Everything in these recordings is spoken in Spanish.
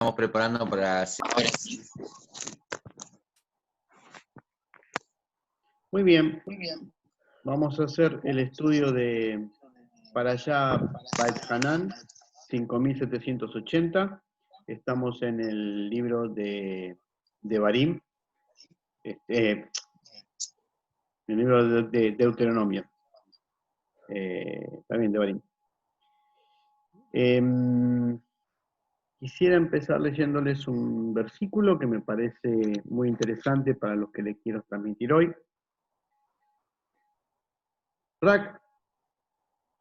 Estamos preparando para... Ahora sí. Muy bien. Vamos a hacer el estudio de Parashá Beit Hanan 5780. Estamos en el libro de Devarim, el libro de Deuteronomio. También Devarim. Quisiera empezar leyéndoles un versículo que me parece muy interesante para los que les quiero transmitir hoy. Rak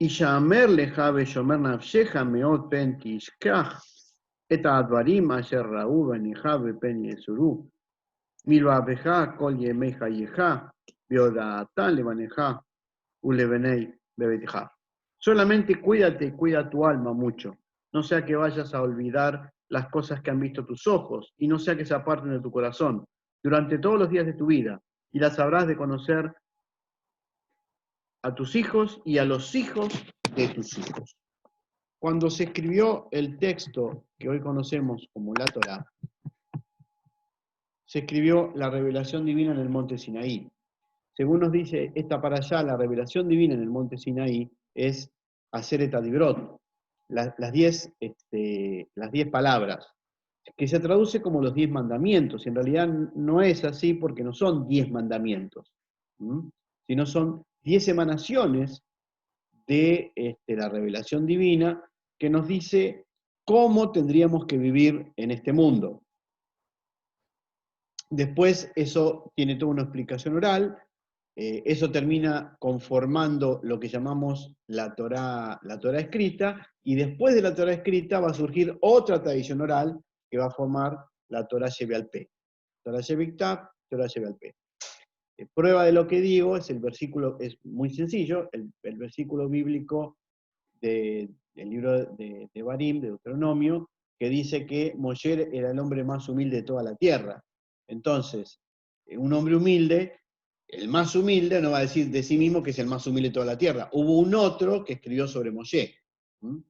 Ishamer leja ve'shomer nafsheja meot pen tishkach et ha'advarim asher ra'u v'nicha v'pen yesuru milva'veja kol yemei hayeja v'oda'atan levaneja ulevenei bebeteja. Solamente cuídate y cuida tu alma mucho, no sea que vayas a olvidar las cosas que han visto tus ojos, y no sea que se aparten de tu corazón durante todos los días de tu vida, y las habrás de conocer a tus hijos y a los hijos de tus hijos. Cuando se escribió el texto que hoy conocemos como la Torá, se escribió la revelación divina en el monte Sinaí. Según nos dice esta parashá, la revelación divina en el monte Sinaí es Aseret Adibrot, las 10 palabras, que se traduce como los 10 mandamientos. Y en realidad no es así porque no son 10 mandamientos, sino son 10 emanaciones de la revelación divina que nos dice cómo tendríamos que vivir en este mundo. Después eso tiene toda una explicación oral, eso termina conformando lo que llamamos la Torá escrita, y después de la Torá escrita va a surgir otra tradición oral que va a formar la Torá Shebe'al Peh. Torá Shebiktab, Torá Shebe'al Peh. Prueba de lo que digo es el versículo, es muy sencillo, el versículo bíblico del libro de Devarim, de Deuteronomio, que dice que Moshe era el hombre más humilde de toda la tierra. Entonces, un hombre humilde, el más humilde, no va a decir de sí mismo que es el más humilde de toda la tierra. Hubo un otro que escribió sobre Moshe.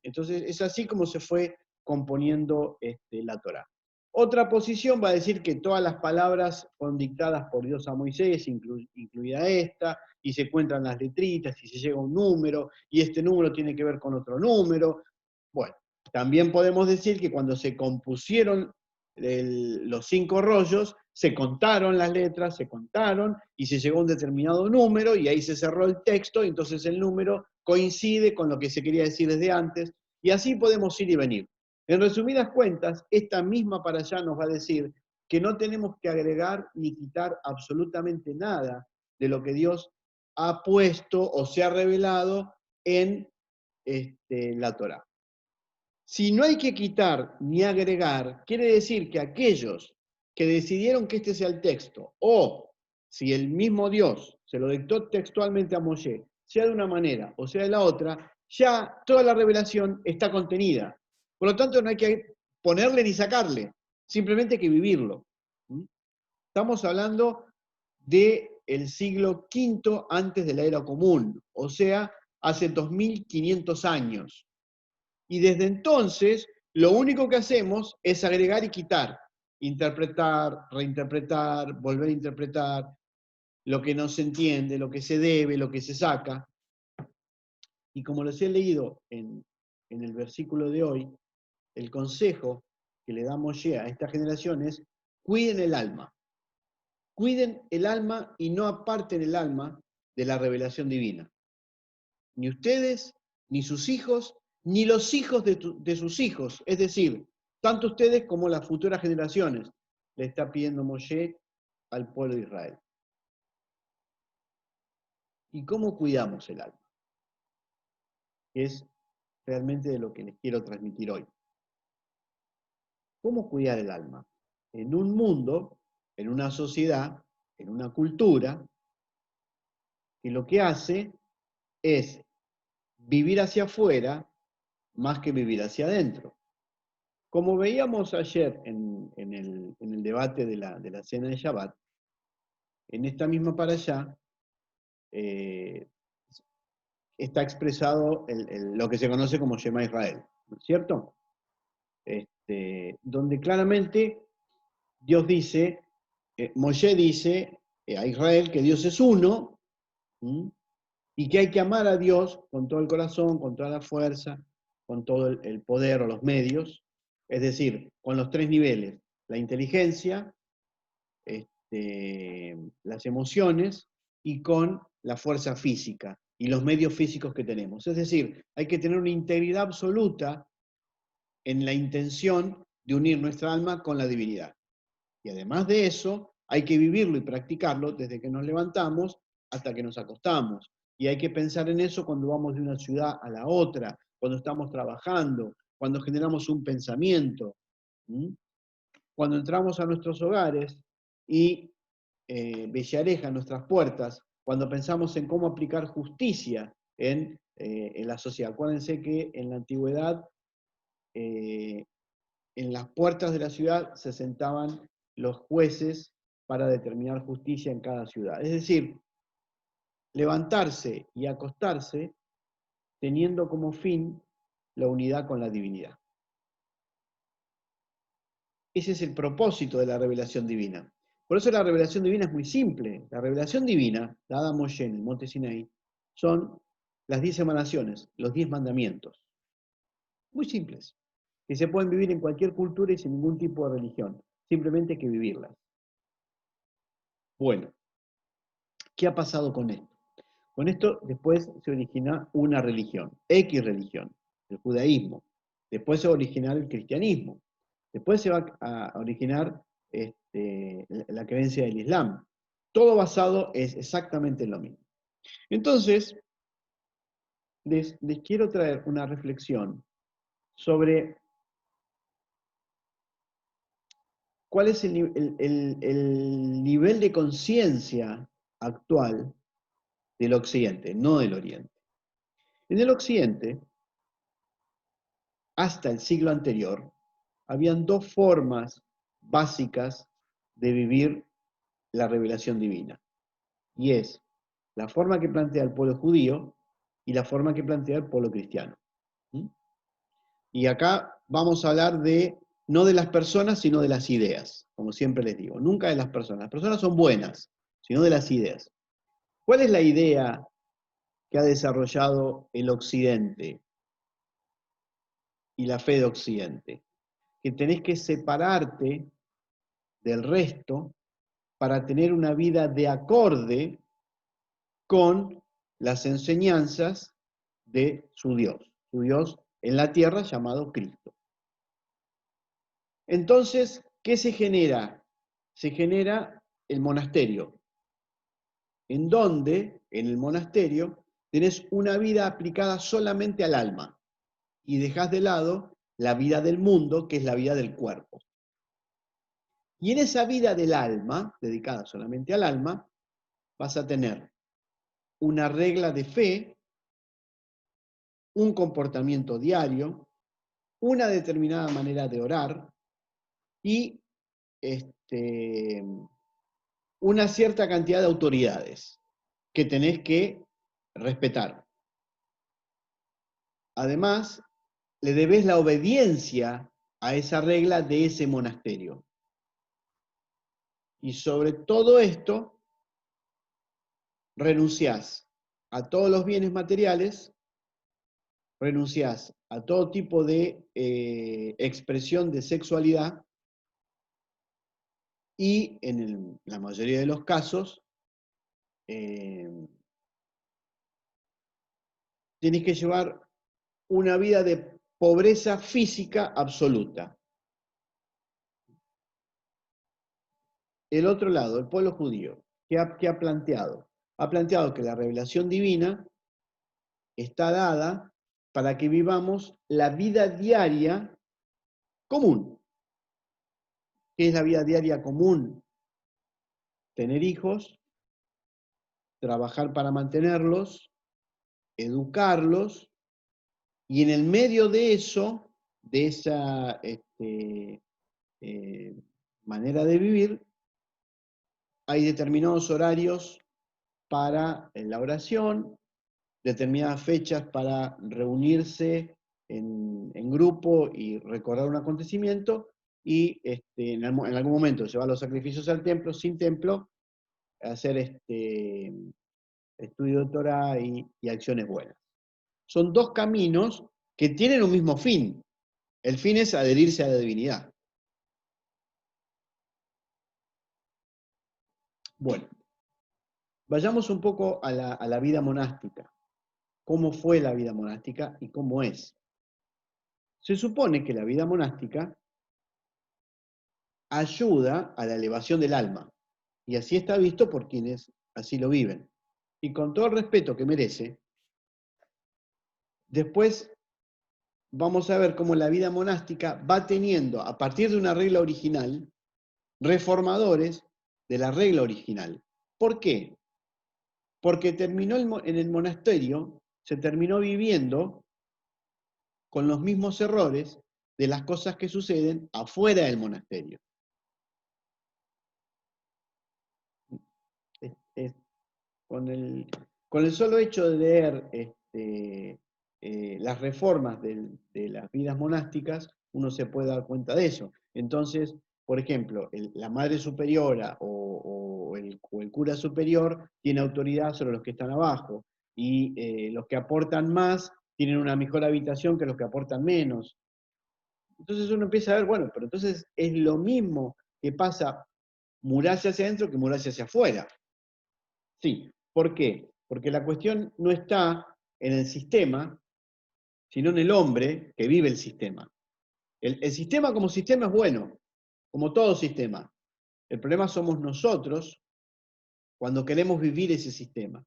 Entonces, es así como se fue componiendo la Torá. Otra posición va a decir que todas las palabras fueron dictadas por Dios a Moisés, incluida esta, y se cuentan las letritas, y se llega a un número, y este número tiene que ver con otro número. Bueno, también podemos decir que cuando se compusieron los 5 rollos, se contaron las letras, se contaron, y se llegó a un determinado número, y ahí se cerró el texto, y entonces el número coincide con lo que se quería decir desde antes, y así podemos ir y venir. En resumidas cuentas, esta misma parashá nos va a decir que no tenemos que agregar ni quitar absolutamente nada de lo que Dios ha puesto o se ha revelado en la Torá. Si no hay que quitar ni agregar, quiere decir que aquellos que decidieron que este sea el texto, o si el mismo Dios se lo dictó textualmente a Moshe, sea de una manera o sea de la otra, ya toda la revelación está contenida. Por lo tanto, no hay que ponerle ni sacarle, simplemente hay que vivirlo. Estamos hablando del siglo V antes de la era común, o sea, hace 2500 años. Y desde entonces, lo único que hacemos es agregar y quitar, interpretar, reinterpretar, volver a interpretar, lo que no se entiende, lo que se debe, lo que se saca. Y como les he leído en el versículo de hoy, el consejo que le da Moshe a esta generación es: cuiden el alma. Cuiden el alma y no aparten el alma de la revelación divina. Ni ustedes, ni sus hijos, ni los hijos de sus hijos. Es decir, tanto ustedes como las futuras generaciones, le está pidiendo Moshe al pueblo de Israel. ¿Y cómo cuidamos el alma? Que es realmente de lo que les quiero transmitir hoy. ¿Cómo cuidar el alma? En un mundo, en una sociedad, en una cultura, que lo que hace es vivir hacia afuera más que vivir hacia adentro. Como veíamos ayer en el debate de la cena de Shabbat, en esta misma parashá está expresado lo que se conoce como Shema Israel, ¿no es cierto? donde claramente Dios dice, Moshe dice a Israel que Dios es uno, ¿m? Y que hay que amar a Dios con todo el corazón, con toda la fuerza, con todo el poder o los medios, es decir, con los tres niveles, la inteligencia, las emociones y con la fuerza física y los medios físicos que tenemos. Es decir, hay que tener una integridad absoluta en la intención de unir nuestra alma con la divinidad. Y además de eso, hay que vivirlo y practicarlo desde que nos levantamos hasta que nos acostamos. Y hay que pensar en eso cuando vamos de una ciudad a la otra, cuando estamos trabajando, cuando generamos un pensamiento, ¿m? Cuando entramos a nuestros hogares y Villareja, nuestras puertas, cuando pensamos en cómo aplicar justicia en la sociedad. Acuérdense que en la antigüedad, en las puertas de la ciudad se sentaban los jueces para determinar justicia en cada ciudad. Es decir, levantarse y acostarse teniendo como fin la unidad con la divinidad. Ese es el propósito de la revelación divina. Por eso la revelación divina es muy simple. La revelación divina, dada a Moshe en el monte Sinaí, son las 10 emanaciones, los 10 mandamientos. Muy simples, que se pueden vivir en cualquier cultura y sin ningún tipo de religión. Simplemente hay que vivirlas. Bueno, ¿qué ha pasado con esto? Con esto después se origina una religión, X religión, el judaísmo. Después se va a originar el cristianismo. Después se va a originar la creencia del Islam. Todo basado es exactamente en lo mismo. Entonces, les quiero traer una reflexión sobre cuál es el nivel de conciencia actual del Occidente, no del Oriente. En el Occidente, hasta el siglo anterior, habían dos formas básicas de vivir la revelación divina. Y es la forma que plantea el pueblo judío y la forma que plantea el pueblo cristiano. Y acá vamos a hablar no de las personas, sino de las ideas, como siempre les digo. Nunca de las personas. Las personas son buenas, sino de las ideas. ¿Cuál es la idea que ha desarrollado el Occidente y la fe de Occidente? Que tenés que separarte del resto para tener una vida de acorde con las enseñanzas de su Dios en la tierra llamado Cristo. Entonces, ¿qué se genera? Se genera el monasterio, en donde, en el monasterio, tenés una vida aplicada solamente al alma y dejás de lado la vida del mundo, que es la vida del cuerpo. Y en esa vida del alma, dedicada solamente al alma, vas a tener una regla de fe, un comportamiento diario, una determinada manera de orar y una cierta cantidad de autoridades que tenés que respetar. Además, le debes la obediencia a esa regla de ese monasterio. Y sobre todo esto, renunciás a todos los bienes materiales, renunciás a todo tipo de expresión de sexualidad y en la mayoría de los casos tenés que llevar una vida de pobreza física absoluta. El otro lado, el pueblo judío, ¿qué ha planteado? Ha planteado que la revelación divina está dada para que vivamos la vida diaria común. ¿Qué es la vida diaria común? Tener hijos, trabajar para mantenerlos, educarlos, y en el medio de eso, de esa manera de vivir, hay determinados horarios para la oración, determinadas fechas para reunirse en grupo y recordar un acontecimiento, y en algún momento llevar los sacrificios al templo, sin templo, hacer estudio de Torah y acciones buenas. Son dos caminos que tienen un mismo fin. El fin es adherirse a la divinidad. Bueno, vayamos un poco a la vida monástica. ¿Cómo fue la vida monástica y cómo es? Se supone que la vida monástica ayuda a la elevación del alma, y así está visto por quienes así lo viven. Y con todo el respeto que merece, después vamos a ver cómo la vida monástica va teniendo, a partir de una regla original, reformadores de la regla original. ¿Por qué? Porque en el monasterio, se terminó viviendo con los mismos errores de las cosas que suceden afuera del monasterio. Con el solo hecho de leer las reformas de las vidas monásticas, uno se puede dar cuenta de eso. Entonces, por ejemplo, la madre superiora o el cura superior tiene autoridad sobre los que están abajo, y los que aportan más tienen una mejor habitación que los que aportan menos. Entonces uno empieza a ver, bueno, pero entonces es lo mismo que pasa muralla hacia adentro que muralla hacia afuera. Sí, ¿por qué? Porque la cuestión no está en el sistema, sino en el hombre que vive el sistema. El sistema como sistema es bueno, como todo sistema. El problema somos nosotros cuando queremos vivir ese sistema.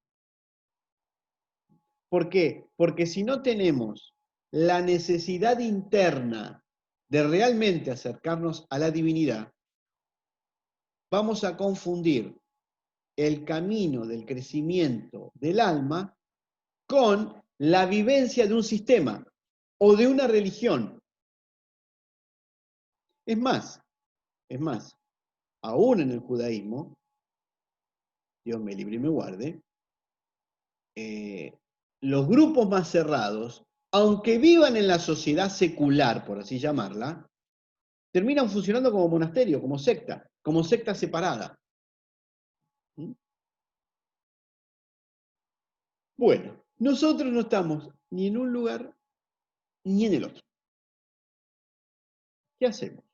¿Por qué? Porque si no tenemos la necesidad interna de realmente acercarnos a la divinidad, vamos a confundir el camino del crecimiento del alma con la vivencia de un sistema o de una religión. Es más, aún en el judaísmo, Dios me libre y me guarde, los grupos más cerrados, aunque vivan en la sociedad secular, por así llamarla, terminan funcionando como monasterio, como secta separada. ¿Mm? Bueno, nosotros no estamos ni en un lugar ni en el otro. ¿Qué hacemos?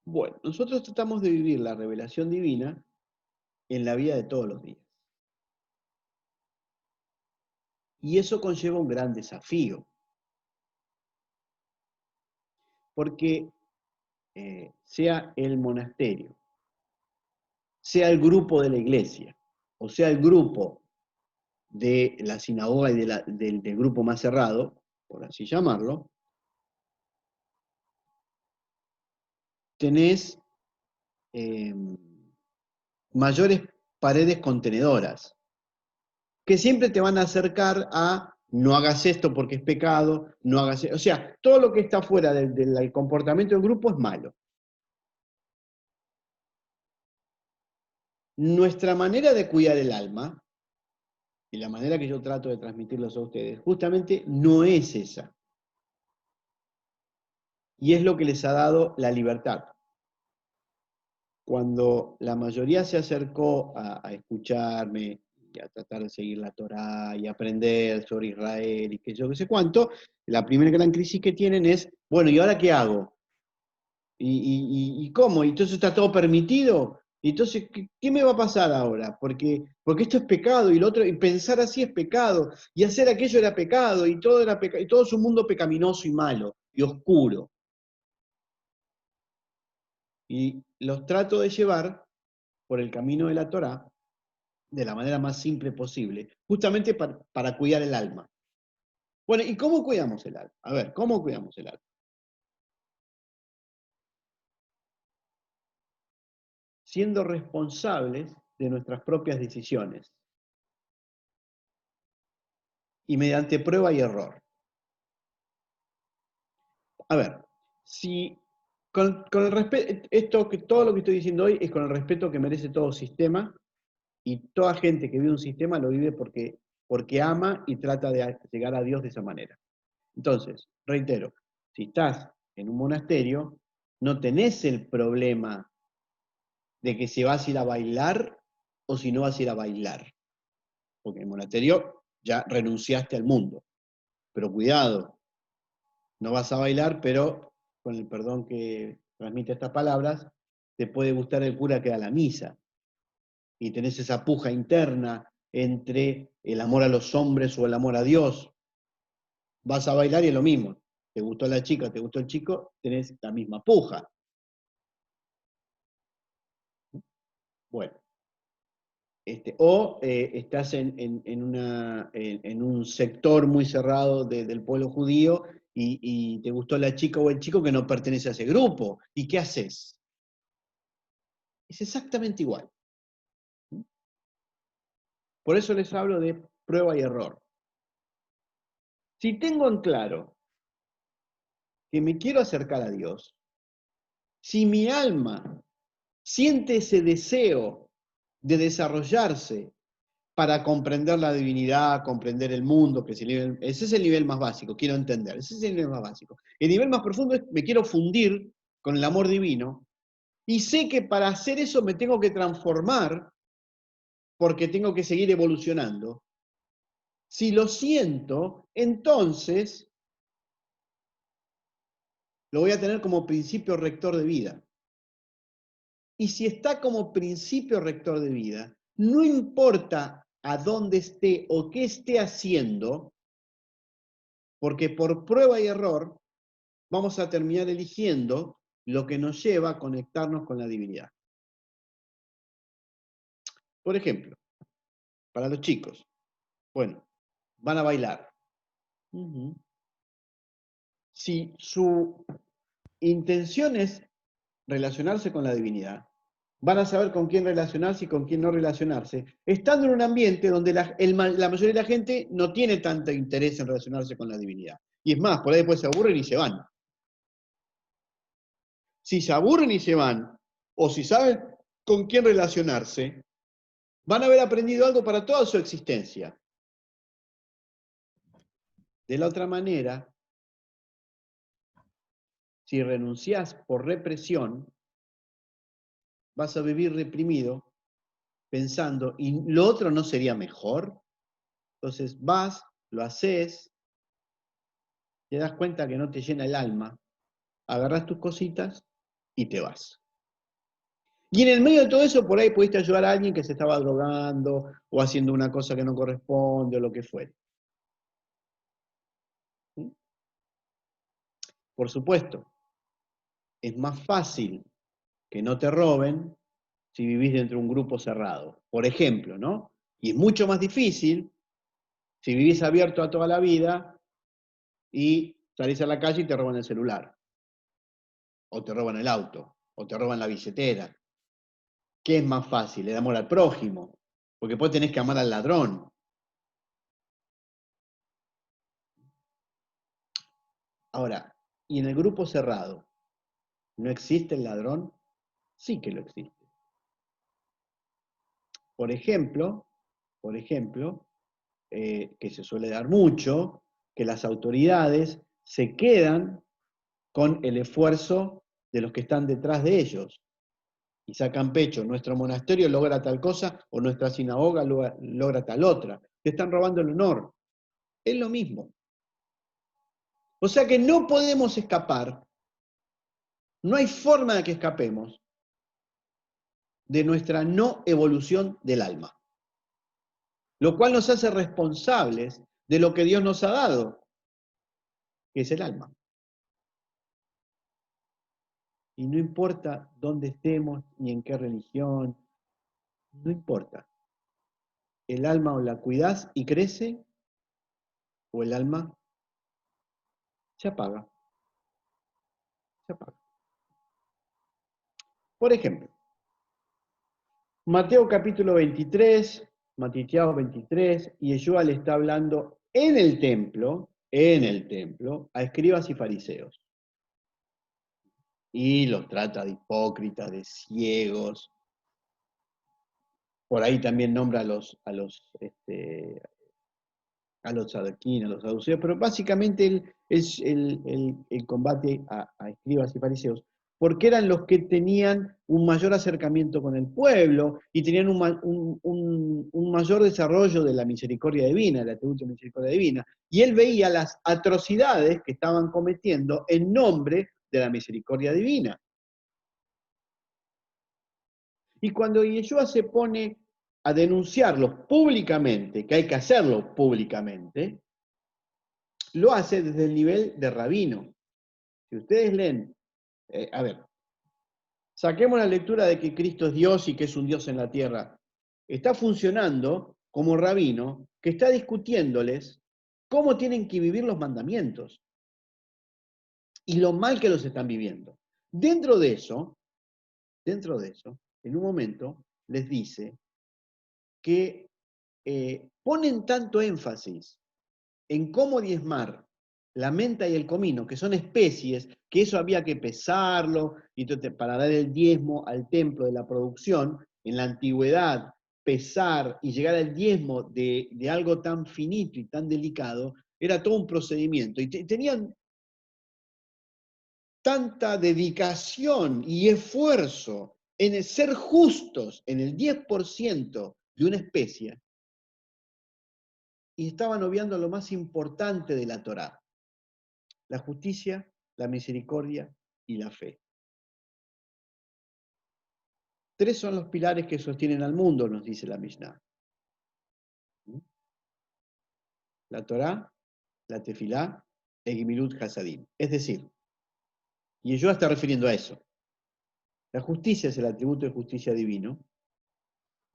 Bueno, nosotros tratamos de vivir la revelación divina en la vida de todos los días. Y eso conlleva un gran desafío. Porque sea el monasterio, sea el grupo de la iglesia, o sea el grupo de la sinagoga y del grupo más cerrado, por así llamarlo, tenés mayores paredes contenedoras, que siempre te van a acercar a no hagas esto porque es pecado, no hagas esto. O sea, todo lo que está fuera del comportamiento del grupo es malo. Nuestra manera de cuidar el alma, y la manera que yo trato de transmitirlos a ustedes, justamente no es esa. Y es lo que les ha dado la libertad. Cuando la mayoría se acercó a escucharme y a tratar de seguir la Torá y aprender sobre Israel y que yo qué sé cuánto, la primera gran crisis que tienen es, bueno, ¿y ahora qué hago? ¿Y cómo? ¿Y entonces está todo permitido? ¿Y entonces qué me va a pasar ahora? Porque esto es pecado y lo otro, y pensar así es pecado, y hacer aquello era pecado, y todo era y todo es un mundo pecaminoso y malo y oscuro. Y los trato de llevar por el camino de la Torá de la manera más simple posible, justamente para cuidar el alma. Bueno, ¿y cómo cuidamos el alma? A ver, ¿cómo cuidamos el alma? Siendo responsables de nuestras propias decisiones y mediante prueba y error. A ver, si con el respeto, todo lo que estoy diciendo hoy es con el respeto que merece todo sistema, y toda gente que vive un sistema lo vive porque ama y trata de llegar a Dios de esa manera. Entonces, reitero, si estás en un monasterio, no tenés el problema de que si vas a ir a bailar o si no vas a ir a bailar. Porque en el monasterio ya renunciaste al mundo. Pero cuidado, no vas a bailar, pero, con el perdón que transmite estas palabras, te puede gustar el cura que da la misa. Y tenés esa puja interna entre el amor a los hombres o el amor a Dios. Vas a bailar y es lo mismo. Te gustó la chica, te gustó el chico, tenés la misma puja. Bueno. Estás en un sector muy cerrado del pueblo judío y te gustó la chica o el chico que no pertenece a ese grupo. ¿Y qué haces? Es exactamente igual. Por eso les hablo de prueba y error. Si tengo en claro que me quiero acercar a Dios, si mi alma siente ese deseo de desarrollarse para comprender la divinidad, comprender el mundo, que ese es el nivel más básico, quiero entender, ese es el nivel más básico. El nivel más profundo es, me quiero fundir con el amor divino, y sé que para hacer eso me tengo que transformar, porque tengo que seguir evolucionando. Si lo siento, entonces lo voy a tener como principio rector de vida. Y si está como principio rector de vida, no importa a dónde esté o qué esté haciendo, porque por prueba y error vamos a terminar eligiendo lo que nos lleva a conectarnos con la divinidad. Por ejemplo, para los chicos, bueno, van a bailar. Si su intención es relacionarse con la divinidad, van a saber con quién relacionarse y con quién no relacionarse, estando en un ambiente donde la mayoría de la gente no tiene tanto interés en relacionarse con la divinidad. Y es más, por ahí después se aburren y se van. Si se aburren y se van, o si saben con quién relacionarse, van a haber aprendido algo para toda su existencia. De la otra manera, si renunciás por represión, vas a vivir reprimido pensando, ¿y lo otro no sería mejor? Entonces vas, lo haces, te das cuenta que no te llena el alma, agarrás tus cositas y te vas. Y en el medio de todo eso, por ahí pudiste ayudar a alguien que se estaba drogando o haciendo una cosa que no corresponde o lo que fuere. ¿Sí? Por supuesto, es más fácil que no te roben si vivís dentro de un grupo cerrado, por ejemplo, ¿no? Y es mucho más difícil si vivís abierto a toda la vida y salís a la calle y te roban el celular, o te roban el auto, o te roban la billetera. ¿Qué es más fácil? El amor al prójimo, porque después tenés que amar al ladrón. Ahora, ¿y en el grupo cerrado no existe el ladrón? Sí que lo existe. Por ejemplo, que se suele dar mucho, que las autoridades se quedan con el esfuerzo de los que están detrás de ellos y sacan pecho, nuestro monasterio logra tal cosa o nuestra sinagoga logra tal otra. Te están robando el honor. Es lo mismo. O sea que no podemos escapar, no hay forma de que escapemos de nuestra no evolución del alma, lo cual nos hace responsables de lo que Dios nos ha dado, que es el alma. Y no importa dónde estemos, ni en qué religión, no importa. El alma o la cuidás y crece, o el alma se apaga. Se apaga. Por ejemplo, Mateo capítulo 23, Matitiao 23, y Yeshua le está hablando en el templo, a escribas y fariseos. Y los trata de hipócritas, de ciegos. Por ahí también nombra a los a los saduceos, a los saduceos, pero básicamente el combate a escribas y fariseos, porque eran los que tenían un mayor acercamiento con el pueblo y tenían un mayor desarrollo de la misericordia divina, el atributo de misericordia divina. Y él veía las atrocidades que estaban cometiendo en nombre de la misericordia divina. Y cuando Yeshua se pone a denunciarlos públicamente, que hay que hacerlo públicamente, lo hace desde el nivel de rabino. Si ustedes leen, saquemos la lectura de que Cristo es Dios y que es un Dios en la tierra. Está funcionando como rabino que está discutiéndoles cómo tienen que vivir los mandamientos y lo mal que los están viviendo. Dentro de eso, en un momento les dice que ponen tanto énfasis en cómo diezmar la menta y el comino, que son especies, que eso había que pesarlo, y para dar el diezmo al templo de la producción, en la antigüedad, pesar y llegar al diezmo de algo tan finito y tan delicado, era todo un procedimiento. Y tenían tanta dedicación y esfuerzo en el ser justos en el 10% de una especie, y estaban obviando lo más importante de la Torá: la justicia, la misericordia y la fe. 3 son los pilares que sostienen al mundo, nos dice la Mishnah. La Torá, la Tefilá, el Gemilut Hasadim. Es decir, Yeshua está refiriendo a eso. La justicia es el atributo de justicia divino,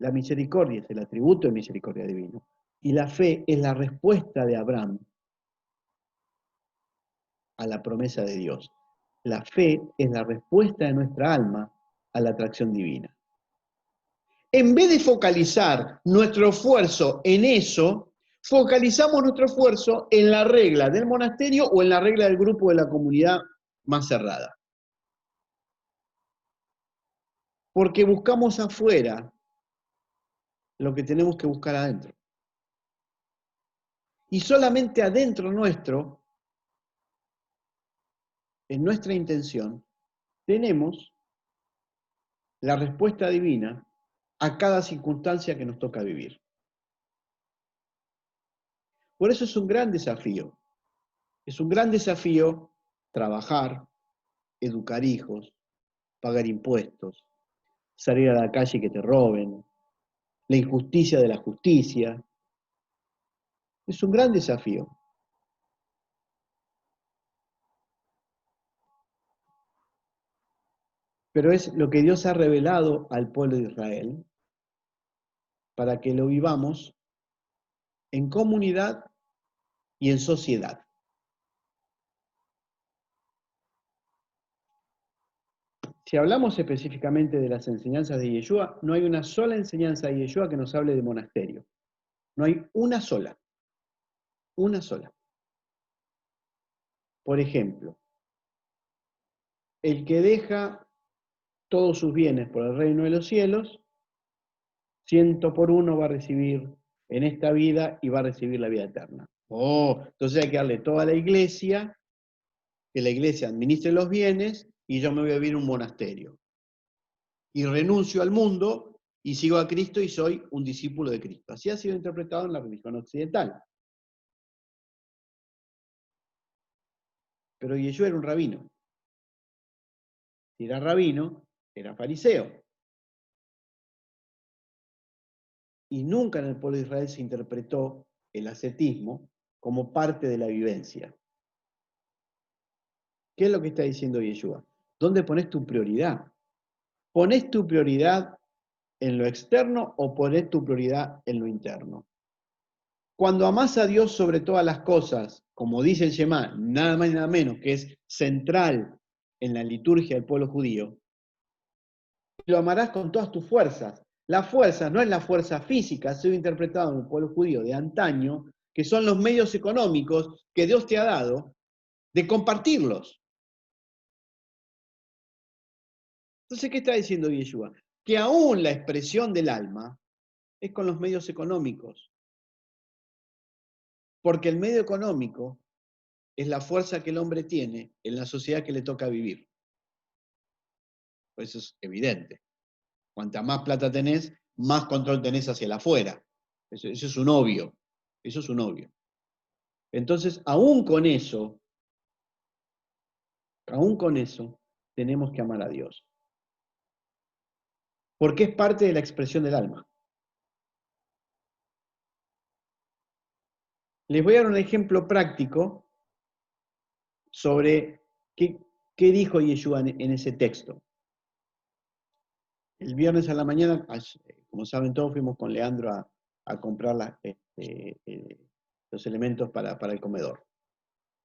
la misericordia es el atributo de misericordia divino, y la fe es la respuesta de Abraham a la promesa de Dios. La fe es la respuesta de nuestra alma a la atracción divina. En vez de focalizar nuestro esfuerzo en eso, focalizamos nuestro esfuerzo en la regla del monasterio o en la regla del grupo de la comunidad más cerrada. Porque buscamos afuera lo que tenemos que buscar adentro. Y solamente adentro nuestro, en nuestra intención, tenemos la respuesta divina a cada circunstancia que nos toca vivir. Por eso es un gran desafío. Es un gran desafío trabajar, educar hijos, pagar impuestos, salir a la calle y que te roben, la injusticia de la justicia. Es un gran desafío. Pero es lo que Dios ha revelado al pueblo de Israel para que lo vivamos en comunidad y en sociedad. Si hablamos específicamente de las enseñanzas de Yeshua, no hay una sola enseñanza de Yeshua que nos hable de monasterio. No hay una sola. Una sola. Por ejemplo, el que deja todos sus bienes por el reino de los cielos, 100 por 1 va a recibir en esta vida y va a recibir la vida eterna. Oh, entonces hay que darle toda la iglesia, que la iglesia administre los bienes y yo me voy a vivir en un monasterio. Y renuncio al mundo y sigo a Cristo y soy un discípulo de Cristo. Así ha sido interpretado en la religión occidental. Pero Yeshua era un rabino. Si era rabino, era fariseo. Y nunca en el pueblo de Israel se interpretó el ascetismo como parte de la vivencia. ¿Qué es lo que está diciendo Yeshua? ¿Dónde pones tu prioridad? ¿Pones tu prioridad en lo externo o pones tu prioridad en lo interno? Cuando amás a Dios sobre todas las cosas, como dice el Shema, nada más y nada menos, que es central en la liturgia del pueblo judío, lo amarás con todas tus fuerzas. La fuerza no es la fuerza física, ha sido interpretado en el pueblo judío de antaño, que son los medios económicos que Dios te ha dado de compartirlos. Entonces, ¿qué está diciendo Yeshua? Que aún la expresión del alma es con los medios económicos. Porque el medio económico es la fuerza que el hombre tiene en la sociedad que le toca vivir. Eso es evidente. Cuanta más plata tenés, más control tenés hacia el afuera. Eso es un obvio. Eso es un obvio. Entonces, aún con eso, tenemos que amar a Dios. Porque es parte de la expresión del alma. Les voy a dar un ejemplo práctico sobre qué dijo Yeshua en ese texto. El viernes a la mañana, como saben todos, fuimos con Leandro a comprar los elementos para el comedor.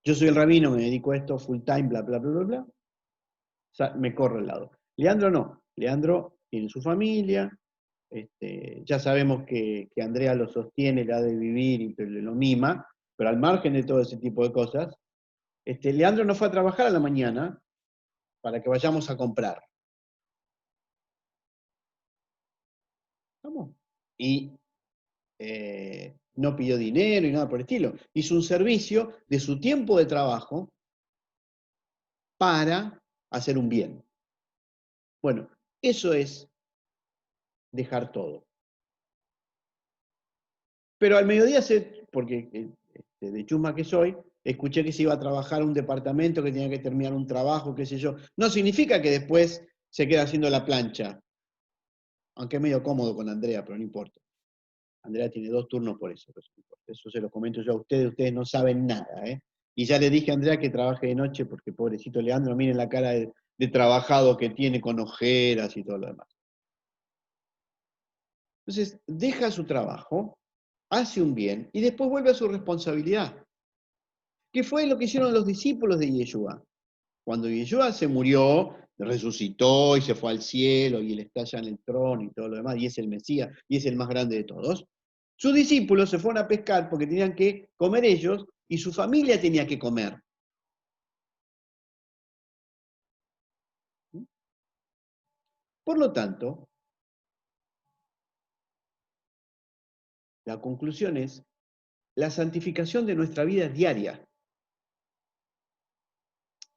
Yo soy el rabino, me dedico a esto full time, bla, bla, bla, bla, bla. O sea, me corro el lado. Leandro no. Leandro tiene su familia. Ya sabemos que Andrea lo sostiene, le ha de vivir y lo mima, pero al margen de todo ese tipo de cosas, Leandro no fue a trabajar a la mañana para que vayamos a comprar. ¿Vamos? Y no pidió dinero y nada por el estilo. Hizo un servicio de su tiempo de trabajo para hacer un bien. Bueno, eso es dejar todo. Pero al mediodía, porque de chusma que soy, escuché que se iba a trabajar un departamento, que tenía que terminar un trabajo, qué sé yo. No significa que después se quede haciendo la plancha. Aunque es medio cómodo con Andrea, pero no importa. Andrea tiene 2 turnos por eso. Eso se lo comento yo a ustedes no saben nada, ¿eh? Y ya le dije a Andrea que trabaje de noche, porque pobrecito Leandro, miren la cara de trabajado que tiene con ojeras y todo lo demás. Entonces, deja su trabajo, hace un bien, y después vuelve a su responsabilidad. ¿Qué fue lo que hicieron los discípulos de Yeshua? Cuando Yeshua se murió, resucitó y se fue al cielo, y él está ya en el trono y todo lo demás, y es el Mesías, y es el más grande de todos, sus discípulos se fueron a pescar porque tenían que comer ellos y su familia tenía que comer. Por lo tanto, la conclusión es la santificación de nuestra vida diaria.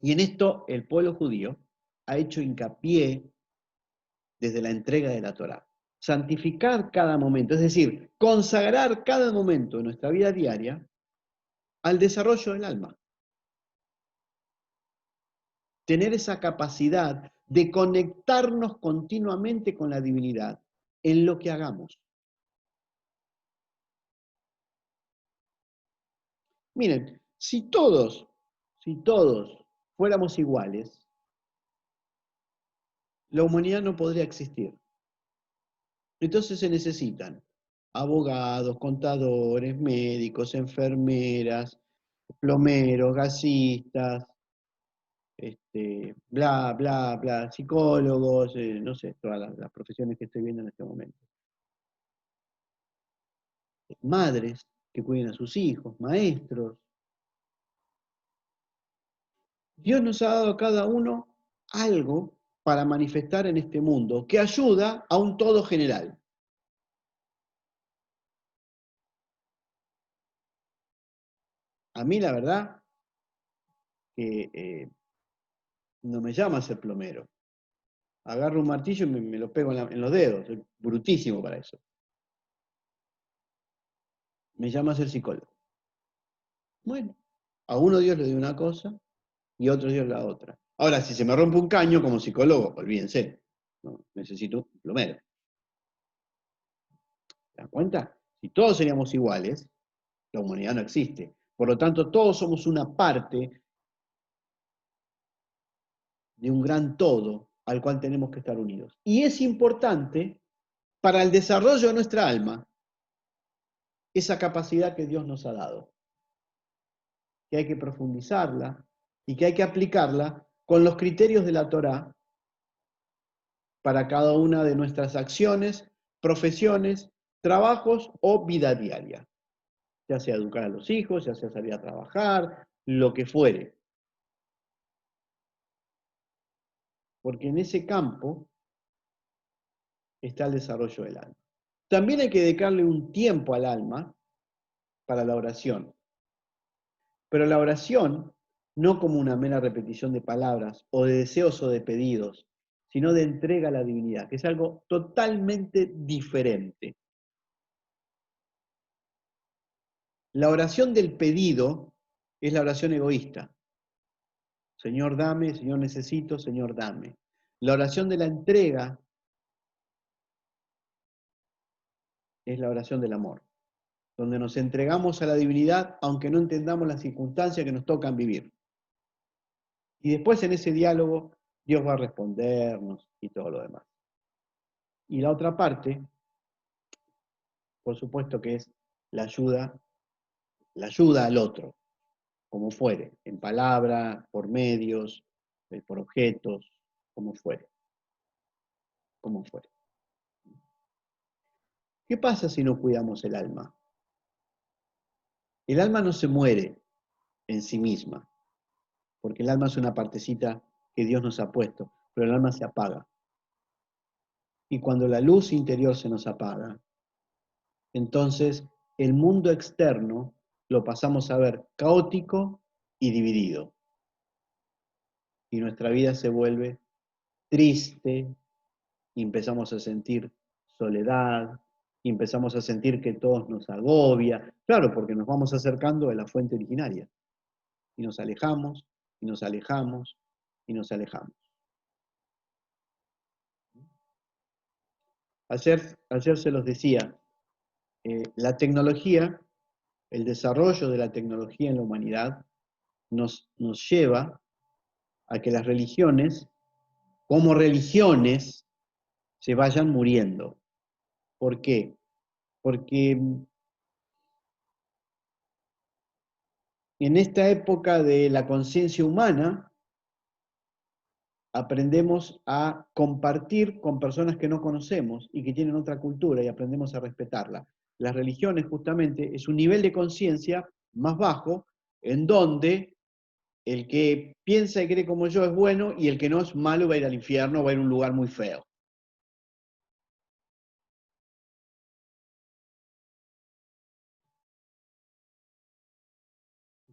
Y en esto el pueblo judío ha hecho hincapié desde la entrega de la Torá. Santificar cada momento, es decir, consagrar cada momento de nuestra vida diaria al desarrollo del alma. Tener esa capacidad de conectarnos continuamente con la divinidad en lo que hagamos. Miren, si todos fuéramos iguales, la humanidad no podría existir. Entonces se necesitan abogados, contadores, médicos, enfermeras, plomeros, gasistas, bla, bla, bla, psicólogos, no sé, todas las profesiones que estoy viendo en este momento. Madres que cuiden a sus hijos, maestros. Dios nos ha dado a cada uno algo para manifestar en este mundo que ayuda a un todo general. A mí la verdad que no me llama a ser plomero. Agarro un martillo y me lo pego en los dedos. Soy brutísimo para eso. Me llama a ser psicólogo. Bueno, a uno Dios le dio una cosa y a otro Dios la otra. Ahora, si se me rompe un caño como psicólogo, olvídense. No, necesito un plomero. ¿Se dan cuenta? Si todos seríamos iguales, la humanidad no existe. Por lo tanto, todos somos una parte de un gran todo al cual tenemos que estar unidos. Y es importante para el desarrollo de nuestra alma esa capacidad que Dios nos ha dado, que hay que profundizarla y que hay que aplicarla con los criterios de la Torá para cada una de nuestras acciones, profesiones, trabajos o vida diaria, ya sea educar a los hijos, ya sea salir a trabajar, lo que fuere. Porque en ese campo está el desarrollo del alma. También hay que dedicarle un tiempo al alma para la oración. Pero la oración, no como una mera repetición de palabras, o de deseos o de pedidos, sino de entrega a la divinidad, que es algo totalmente diferente. La oración del pedido es la oración egoísta. Señor, dame, Señor, necesito, Señor, dame. La oración de la entrega es la oración del amor, donde nos entregamos a la divinidad aunque no entendamos las circunstancias que nos tocan vivir. Y después en ese diálogo Dios va a respondernos y todo lo demás. Y la otra parte, por supuesto que es la ayuda al otro, como fuere, en palabra, por medios, por objetos, como fuere, como fuere. ¿Qué pasa si no cuidamos el alma? El alma no se muere en sí misma, porque el alma es una partecita que Dios nos ha puesto, pero el alma se apaga. Y cuando la luz interior se nos apaga, entonces el mundo externo lo pasamos a ver caótico y dividido. Y nuestra vida se vuelve triste, y empezamos a sentir soledad, y empezamos a sentir que todo nos agobia. Claro, porque nos vamos acercando a la fuente originaria. Y nos alejamos, y nos alejamos, y nos alejamos. Ayer se los decía, la tecnología, el desarrollo de la tecnología en la humanidad nos lleva a que las religiones, como religiones, se vayan muriendo. ¿Por qué? Porque en esta época de la conciencia humana, aprendemos a compartir con personas que no conocemos y que tienen otra cultura y aprendemos a respetarla. Las religiones justamente es un nivel de conciencia más bajo en donde el que piensa y cree como yo es bueno y el que no es malo va a ir al infierno, va a ir a un lugar muy feo.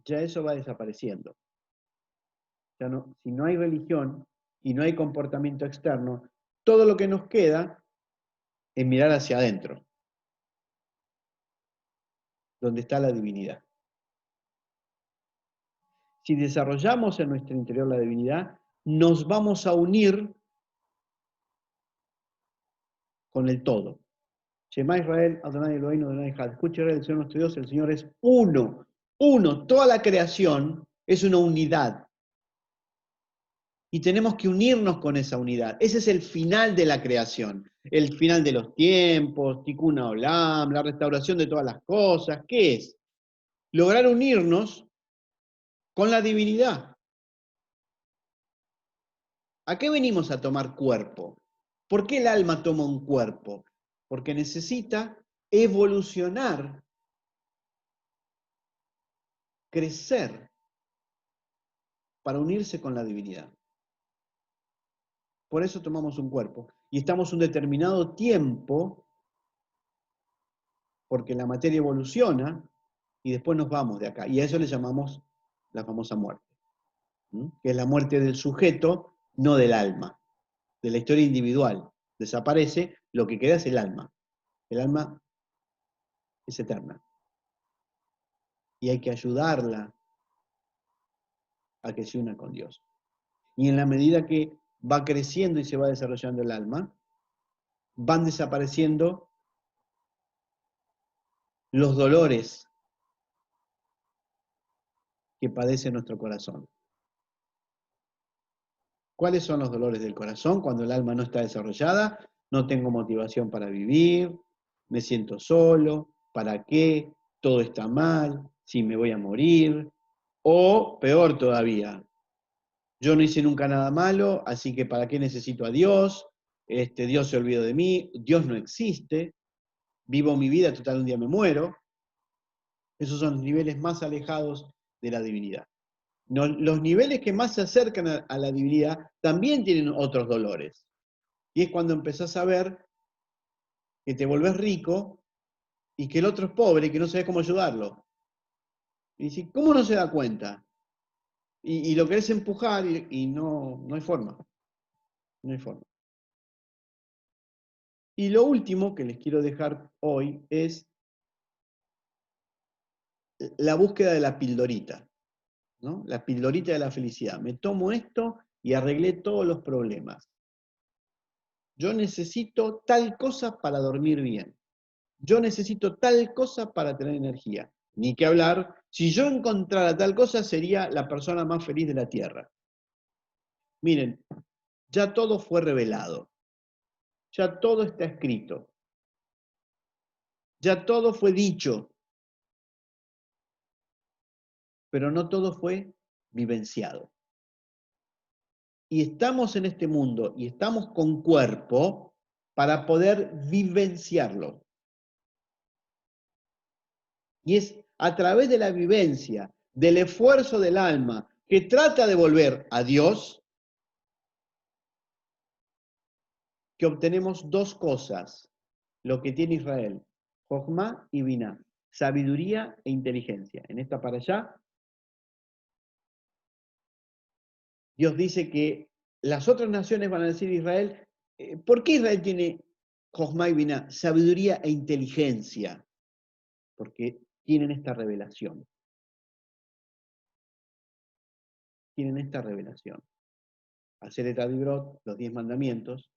Ya eso va desapareciendo. Ya no, si no hay religión y no hay comportamiento externo, todo lo que nos queda es mirar hacia adentro, donde está la divinidad. Si desarrollamos en nuestro interior la divinidad, nos vamos a unir con el todo. Shema Israel, Adonai Eloheinu, Adonai Echad. Escuche Israel, el Señor nuestro Dios, el Señor es uno. Uno. Toda la creación es una unidad. Y tenemos que unirnos con esa unidad. Ese es el final de la creación. El final de los tiempos, Tikkun Olam, la restauración de todas las cosas. ¿Qué es? Lograr unirnos con la divinidad. ¿A qué venimos a tomar cuerpo? ¿Por qué el alma toma un cuerpo? Porque necesita evolucionar, crecer, para unirse con la divinidad. Por eso tomamos un cuerpo. Y estamos un determinado tiempo, porque la materia evoluciona, y después nos vamos de acá. Y a eso le llamamos la famosa muerte, que es la muerte del sujeto, no del alma, de la historia individual. Desaparece, lo que queda es el alma. El alma es eterna. Y hay que ayudarla a que se una con Dios. Y en la medida que va creciendo y se va desarrollando el alma, van desapareciendo los dolores que padece nuestro corazón. ¿Cuáles son los dolores del corazón cuando el alma no está desarrollada? No tengo motivación para vivir, me siento solo, ¿para qué? Todo está mal, si me voy a morir. O peor todavía, yo no hice nunca nada malo, así que ¿para qué necesito a Dios? Dios se olvidó de mí, Dios no existe, vivo mi vida, total un día me muero. Esos son los niveles más alejados de la divinidad. No, los niveles que más se acercan a la divinidad también tienen otros dolores. Y es cuando empezás a ver que te volvés rico y que el otro es pobre y que no sabés cómo ayudarlo. Y dice, ¿cómo no se da cuenta? Y lo querés empujar y no hay forma. No hay forma. Y lo último que les quiero dejar hoy es la búsqueda de la pildorita, ¿no? La pildorita de la felicidad. Me tomo esto y arreglé todos los problemas. Yo necesito tal cosa para dormir bien. Yo necesito tal cosa para tener energía. Ni que hablar, si yo encontrara tal cosa, sería la persona más feliz de la Tierra. Miren, ya todo fue revelado. Ya todo está escrito. Ya todo fue dicho. Pero no todo fue vivenciado. Y estamos en este mundo y estamos con cuerpo para poder vivenciarlo. Y es a través de la vivencia, del esfuerzo del alma, que trata de volver a Dios, que obtenemos dos cosas, lo que tiene Israel, Jochma y Binah, sabiduría e inteligencia. En esta para allá, Dios dice que las otras naciones van a decir a Israel, ¿por qué Israel tiene Jochma y Binah? Sabiduría e inteligencia, porque tienen esta revelación. Tienen esta revelación. Hacer el Tadibrot, los 10 mandamientos,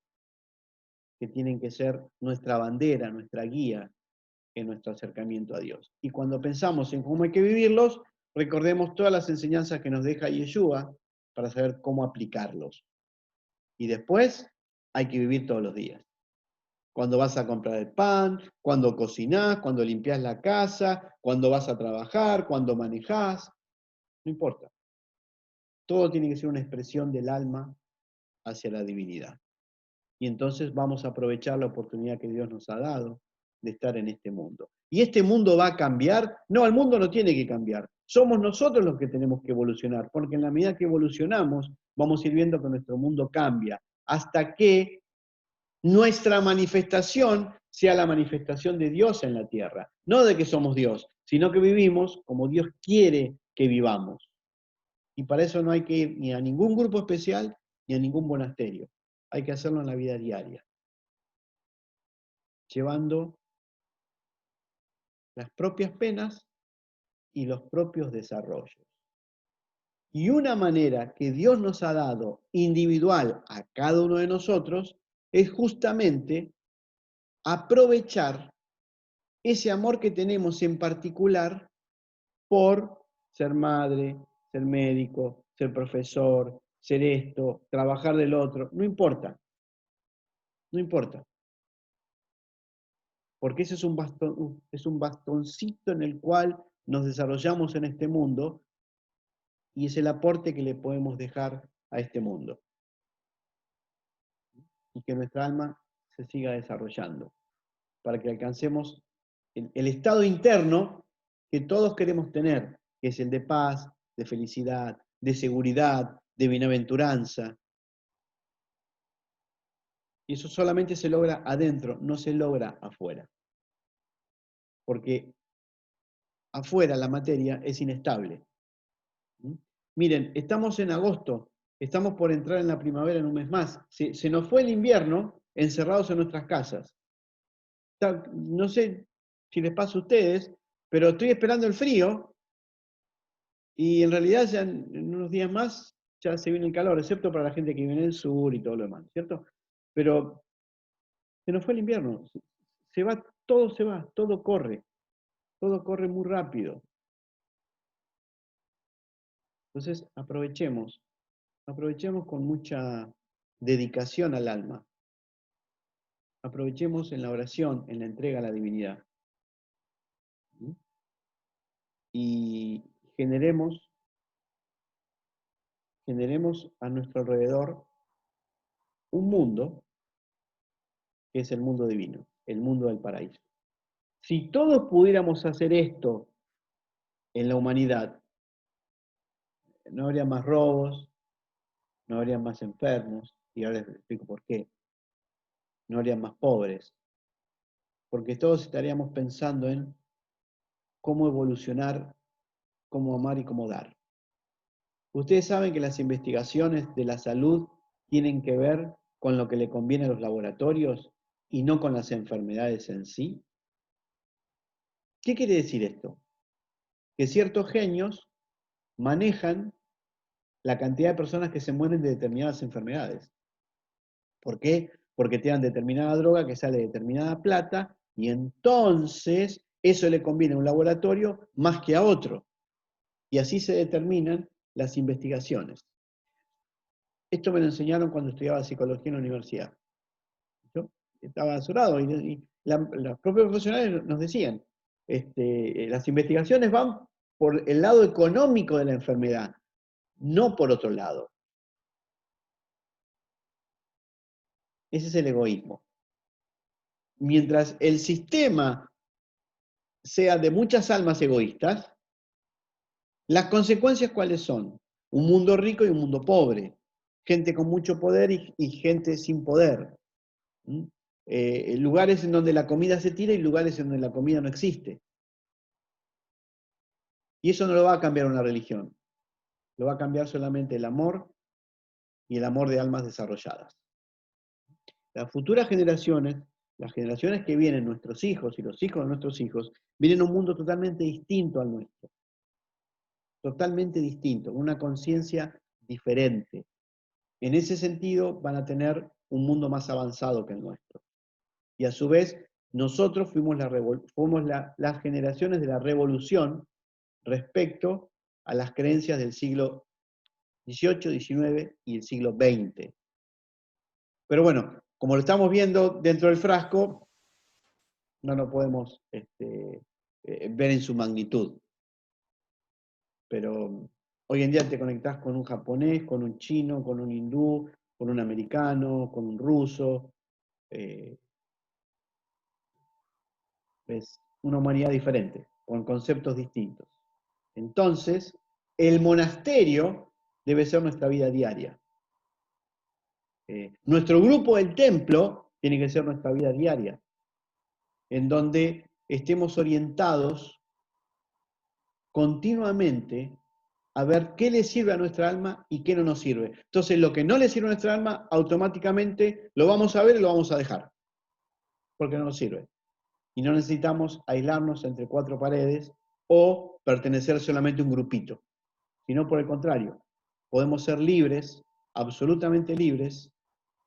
que tienen que ser nuestra bandera, nuestra guía en nuestro acercamiento a Dios. Y cuando pensamos en cómo hay que vivirlos, recordemos todas las enseñanzas que nos deja Yeshua para saber cómo aplicarlos. Y después hay que vivir todos los días. Cuando vas a comprar el pan, cuando cocinás, cuando limpias la casa, cuando vas a trabajar, cuando manejás, no importa. Todo tiene que ser una expresión del alma hacia la divinidad. Y entonces vamos a aprovechar la oportunidad que Dios nos ha dado de estar en este mundo. ¿Y este mundo va a cambiar? No, el mundo no tiene que cambiar. Somos nosotros los que tenemos que evolucionar, porque en la medida que evolucionamos, vamos a ir viendo que nuestro mundo cambia, hasta que nuestra manifestación sea la manifestación de Dios en la tierra. No de que somos Dios, sino que vivimos como Dios quiere que vivamos. Y para eso no hay que ir ni a ningún grupo especial ni a ningún monasterio. Hay que hacerlo en la vida diaria, llevando las propias penas y los propios desarrollos. Y una manera que Dios nos ha dado individual a cada uno de nosotros es justamente aprovechar ese amor que tenemos en particular por ser madre, ser médico, ser profesor, ser esto, trabajar del otro, no importa, no importa. Porque ese es un bastoncito en el cual nos desarrollamos en este mundo y es el aporte que le podemos dejar a este mundo. Y que nuestra alma se siga desarrollando, para que alcancemos el estado interno que todos queremos tener, que es el de paz, de felicidad, de seguridad, de bienaventuranza. Y eso solamente se logra adentro, no se logra afuera. Porque afuera la materia es inestable. Miren, estamos en agosto, estamos por entrar en la primavera en un mes más. Se nos fue el invierno encerrados en nuestras casas. No sé si les pasa a ustedes, pero estoy esperando el frío y en realidad ya en unos días más ya se viene el calor, excepto para la gente que vive en el sur y todo lo demás, ¿cierto? Pero se nos fue el invierno, se va, todo corre muy rápido. Entonces aprovechemos con mucha dedicación al alma. Aprovechemos en la oración, en la entrega a la divinidad. Y generemos a nuestro alrededor un mundo que es el mundo divino, el mundo del paraíso. Si todos pudiéramos hacer esto en la humanidad, no habría más robos, no habría más enfermos, y ahora les explico por qué. No habría más pobres, porque todos estaríamos pensando en cómo evolucionar cómo amar y cómo dar. Ustedes saben que las investigaciones de la salud tienen que ver con lo que le conviene a los laboratorios y no con las enfermedades en sí. ¿Qué quiere decir esto? Que ciertos genios manejan la cantidad de personas que se mueren de determinadas enfermedades. ¿Por qué? Porque te dan determinada droga que sale de determinada plata y entonces eso le conviene a un laboratorio más que a otro. Y así se determinan las investigaciones. Esto me lo enseñaron cuando estudiaba psicología en la universidad. Yo estaba asesorado y los propios profesionales nos decían, las investigaciones van por el lado económico de la enfermedad, no por otro lado. Ese es el egoísmo. Mientras el sistema sea de muchas almas egoístas, las consecuencias ¿cuáles son? Un mundo rico y un mundo pobre, gente con mucho poder y gente sin poder. Lugares en donde la comida se tira y lugares en donde la comida no existe. Y eso no lo va a cambiar una religión, lo va a cambiar solamente el amor y el amor de almas desarrolladas. Las futuras generaciones, las generaciones que vienen, nuestros hijos y los hijos de nuestros hijos, vienen a un mundo totalmente distinto al nuestro. Totalmente distinto, con una conciencia diferente. En ese sentido van a tener un mundo más avanzado que el nuestro. Y a su vez, nosotros fuimos las generaciones de la revolución respecto a las creencias del siglo XVIII, XIX y el siglo XX. Pero bueno, como lo estamos viendo dentro del frasco, no lo podemos ver en su magnitud. Pero hoy en día te conectás con un japonés, con un chino, con un hindú, con un americano, con un ruso. Es una humanidad diferente, con conceptos distintos. Entonces, el monasterio debe ser nuestra vida diaria. Nuestro grupo del templo tiene que ser nuestra vida diaria, en donde estemos orientados continuamente a ver qué le sirve a nuestra alma y qué no nos sirve. Entonces, lo que no le sirve a nuestra alma, automáticamente lo vamos a ver y lo vamos a dejar, porque no nos sirve. Y no necesitamos aislarnos entre cuatro paredes o pertenecer solamente a un grupito, sino por el contrario, podemos ser libres, absolutamente libres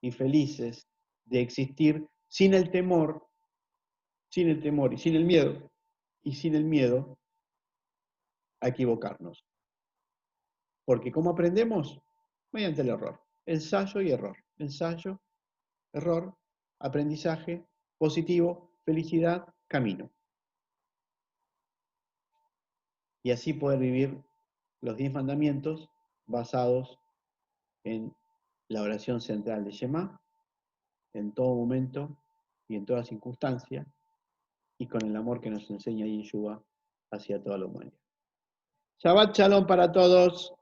y felices de existir sin el temor y sin el miedo a equivocarnos. Porque ¿cómo aprendemos? Mediante el error. Ensayo y error. Ensayo, error, aprendizaje, positivo, felicidad, camino. Y así poder vivir los 10 mandamientos basados en la oración central de Shema, en todo momento y en toda circunstancia, y con el amor que nos enseña Yeshua hacia toda la humanidad. Shabbat Shalom para todos.